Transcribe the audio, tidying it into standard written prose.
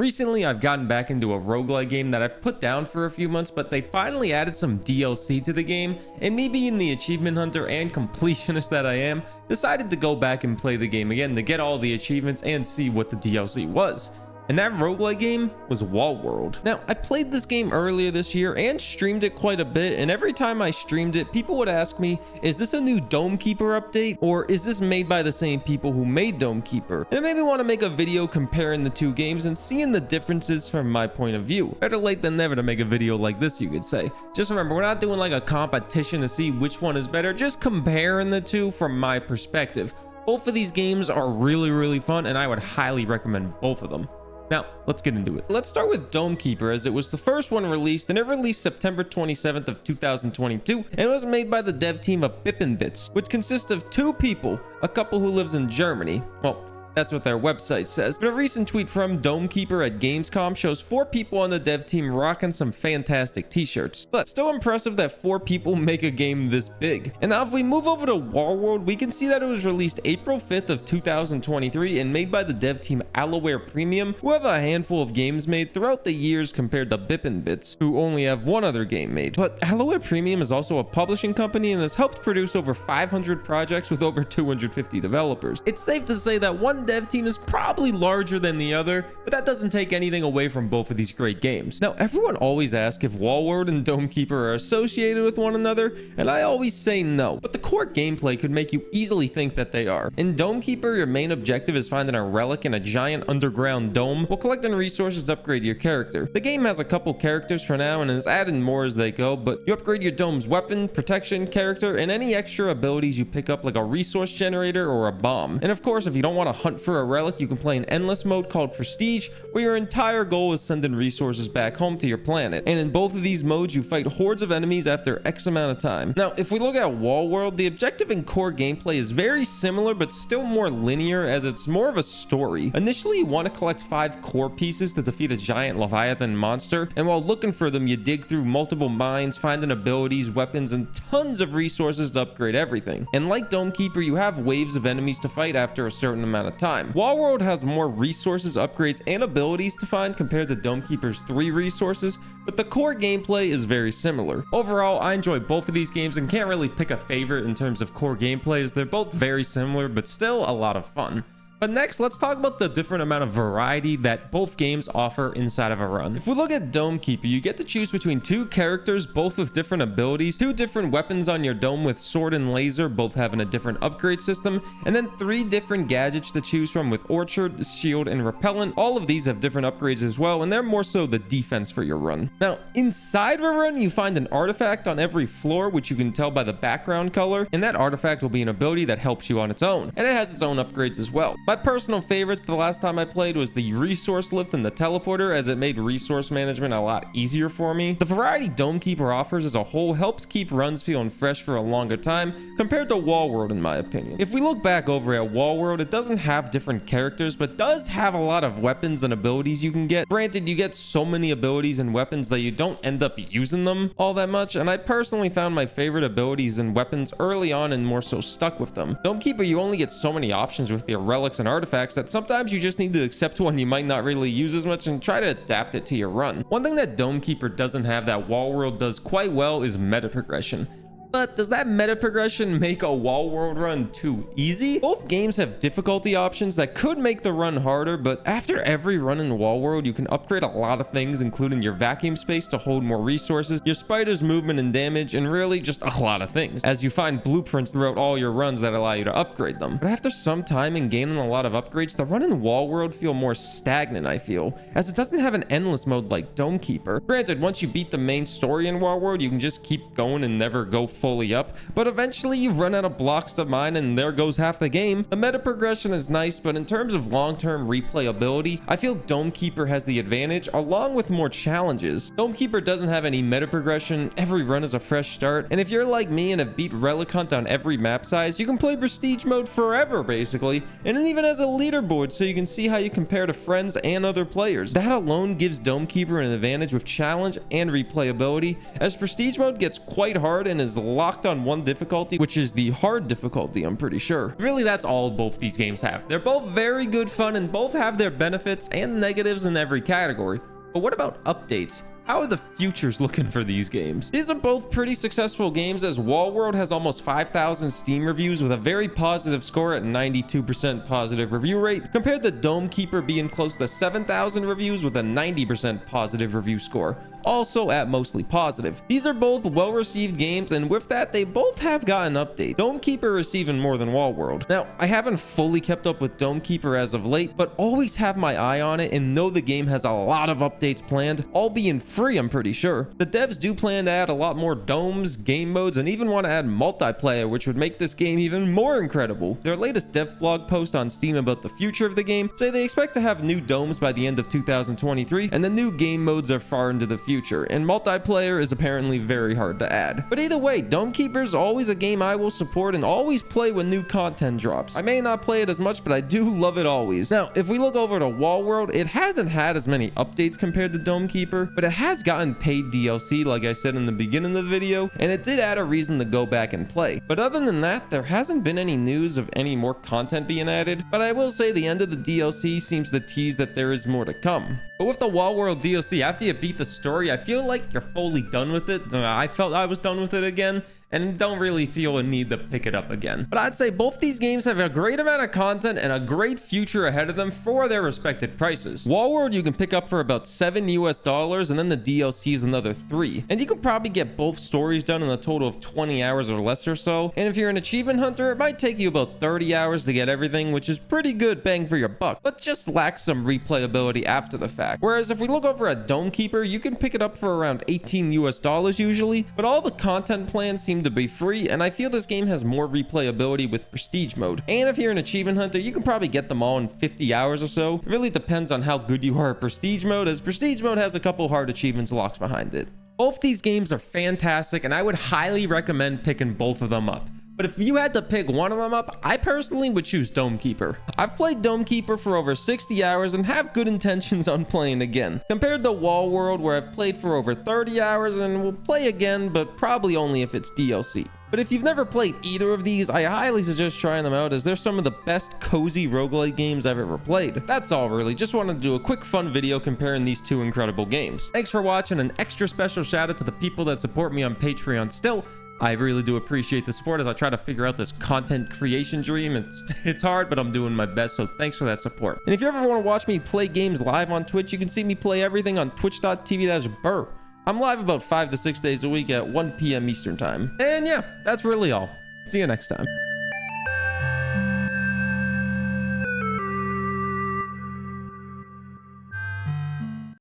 Recently, I've gotten back into a roguelike game that I've put down for a few months, but they finally added some DLC to the game, and me being the achievement hunter and completionist that I am, decided to go back and play the game again to get all the achievements and see what the DLC was. And that roguelike game was Wallworld. Now, I played this game earlier this year and streamed it quite a bit, and every time I streamed it, people would ask me, is this a new Dome Keeper update, or is this made by the same people who made Dome Keeper? And it made me want to make a video comparing the two games and seeing the differences from my point of view. Better late than never to make a video like this, you could say. Just remember, we're not doing like a competition to see which one is better, just comparing the two from my perspective. Both of these games are really fun, and I would highly recommend both of them. Now, let's get into it. Let's start with Dome Keeper, as it was the first one released, and it released September 27th of 2022, and it was made by the dev team of Bits, which consists of two people, a couple who lives in Germany. Well, that's what their website says. But a recent tweet from Dome Keeper at Gamescom shows 4 people on the dev team rocking some fantastic t-shirts. But still impressive that 4 people make a game this big. And now if we move over to Wallworld, we can see that it was released April 5th of 2023 and made by the dev team Alluminn Premium, who have a handful of games made throughout the years compared to Bits, who only have one other game made. But Alluminn Premium is also a publishing company and has helped produce over 500 projects with over 250 developers. It's safe to say that one dev team is probably larger than the other, but that doesn't take anything away from both of these great games. Now, everyone always asks if Wallworld and Dome Keeper are associated with one another, and I always say no, but the core gameplay could make you easily think that they are. In Dome Keeper, your main objective is finding a relic in a giant underground dome while collecting resources to upgrade your character. The game has a couple characters for now and is adding more as they go, but you upgrade your dome's weapon, protection, character, and any extra abilities you pick up, like a resource generator or a bomb. And of course, if you don't want to hunt for a relic, you can play an endless mode called Prestige, where your entire goal is sending resources back home to your planet. And in both of these modes, you fight hordes of enemies after X amount of time. Now, if we look at Wallworld, the objective and core gameplay is very similar, but still more linear, as it's more of a story. Initially, you want to collect 5 core pieces to defeat a giant Leviathan monster, and while looking for them, you dig through multiple mines, finding abilities, weapons, and tons of resources to upgrade everything. And like Dome Keeper, you have waves of enemies to fight after a certain amount of time. Wallworld has more resources, upgrades, and abilities to find compared to Dome Keeper's 3 resources, but the core gameplay is very similar. Overall, I enjoy both of these games and can't really pick a favorite in terms of core gameplay, as they're both very similar, but still a lot of fun. But next, let's talk about the different amount of variety that both games offer inside of a run. If we look at Dome Keeper, you get to choose between 2 characters, both with different abilities, 2 different weapons on your dome with sword and laser, both having a different upgrade system, and then 3 different gadgets to choose from with orchard, shield, and repellent. All of these have different upgrades as well, and they're more so the defense for your run. Now, inside of a run, you find an artifact on every floor, which you can tell by the background color, and that artifact will be an ability that helps you on its own, and it has its own upgrades as well. My personal favorites the last time I played was the resource lift and the teleporter, as it made resource management a lot easier for me. The variety Dome Keeper offers as a whole helps keep runs feeling fresh for a longer time compared to Wallworld, in my opinion. If we look back over at Wallworld, it doesn't have different characters, but does have a lot of weapons and abilities you can get. Granted, you get so many abilities and weapons that you don't end up using them all that much, and I personally found my favorite abilities and weapons early on and more so stuck with them. Dome Keeper, you only get so many options with your relics and artifacts that sometimes you just need to accept one you might not really use as much and try to adapt it to your run. One thing that Dome Keeper doesn't have that Wallworld does quite well is meta progression. But does that meta progression make a Wallworld run too easy? Both games have difficulty options that could make the run harder, but after every run in Wallworld, you can upgrade a lot of things, including your vacuum space to hold more resources, your spider's movement and damage, and really just a lot of things, as you find blueprints throughout all your runs that allow you to upgrade them. But after some time and gaining a lot of upgrades, the run in Wallworld feel more stagnant, I feel, as it doesn't have an endless mode like Dome Keeper. Granted, once you beat the main story in Wallworld, you can just keep going and never go fully up, but eventually you run out of blocks to mine and there goes half the game. The meta progression is nice, but in terms of long-term replayability, I feel Dome Keeper has the advantage, along with more challenges. Dome Keeper doesn't have any meta progression, every run is a fresh start, and if you're like me and have beat Relic Hunt on every map size, you can play Prestige mode forever basically, and it even has a leaderboard so you can see how you compare to friends and other players. That alone gives Dome Keeper an advantage with challenge and replayability, as Prestige mode gets quite hard and is locked on one difficulty, which is the hard difficulty, I'm pretty sure. Really, that's all both these games have. They're both very good fun and both have their benefits and negatives in every category. But what about updates? How are the futures looking for these games? These are both pretty successful games, as Wallworld has almost 5,000 Steam reviews with a very positive score at 92% positive review rate, compared to Dome Keeper being close to 7,000 reviews with a 90% positive review score, also at mostly positive. These are both well-received games, and with that, they both have gotten updates. Dome Keeper receiving more than Wallworld. Now, I haven't fully kept up with Dome Keeper as of late, but always have my eye on it and know the game has a lot of updates planned, all being free, I'm pretty sure. The devs do plan to add a lot more domes, game modes, and even want to add multiplayer, which would make this game even more incredible. Their latest dev blog post on Steam about the future of the game say they expect to have new domes by the end of 2023, and the new game modes are far into the future, and multiplayer is apparently very hard to add. But either way, Dome Keeper is always a game I will support and always play when new content drops. I may not play it as much, but I do love it always. Now, if we look over to Wallworld, it hasn't had as many updates compared to Dome Keeper, but it has gotten paid DLC, like I said in the beginning of the video, and it did add a reason to go back and play. But other than that, there hasn't been any news of any more content being added, but I will say the end of the DLC seems to tease that there is more to come. But with the Wallworld DLC, after you beat the story, I feel like you're fully done with it. I felt I was done with it again, and don't really feel a need to pick it up again. But I'd say both these games have a great amount of content and a great future ahead of them for their respective prices. Wallworld you can pick up for about $7 US, and then the DLC is another $3. And you can probably get both stories done in a total of 20 hours or less or so. And if you're an achievement hunter, it might take you about 30 hours to get everything, which is pretty good bang for your buck, but just lacks some replayability after the fact. Whereas if we look over at Dome Keeper, you can pick it up for around $18 US usually, but all the content plans seem to be free, and I feel this game has more replayability with prestige mode. And if you're an achievement hunter, you can probably get them all in 50 hours or so. It really depends on how good you are at prestige mode, as prestige mode has a couple hard achievements locked behind it. Both these games are fantastic, and I would highly recommend picking both of them up. But if you had to pick one of them up, I personally would choose Dome Keeper. I've played Dome Keeper for over 60 hours and have good intentions on playing again, compared to Wallworld, where I've played for over 30 hours and will play again, but probably only if it's DLC. But if you've never played either of these, I highly suggest trying them out, as they're some of the best cozy roguelike games I've ever played. That's all really, just wanted to do a quick fun video comparing these two incredible games. Thanks for watching, an extra special shout out to the people that support me on Patreon still. I really do appreciate the support as I try to figure out this content creation dream. It's hard, but I'm doing my best, so thanks for that support. And if you ever want to watch me play games live on Twitch, you can see me play everything on twitch.tv/Burr. I'm live about 5 to 6 days a week at 1 p.m. Eastern time. And yeah, that's really all. See you next time.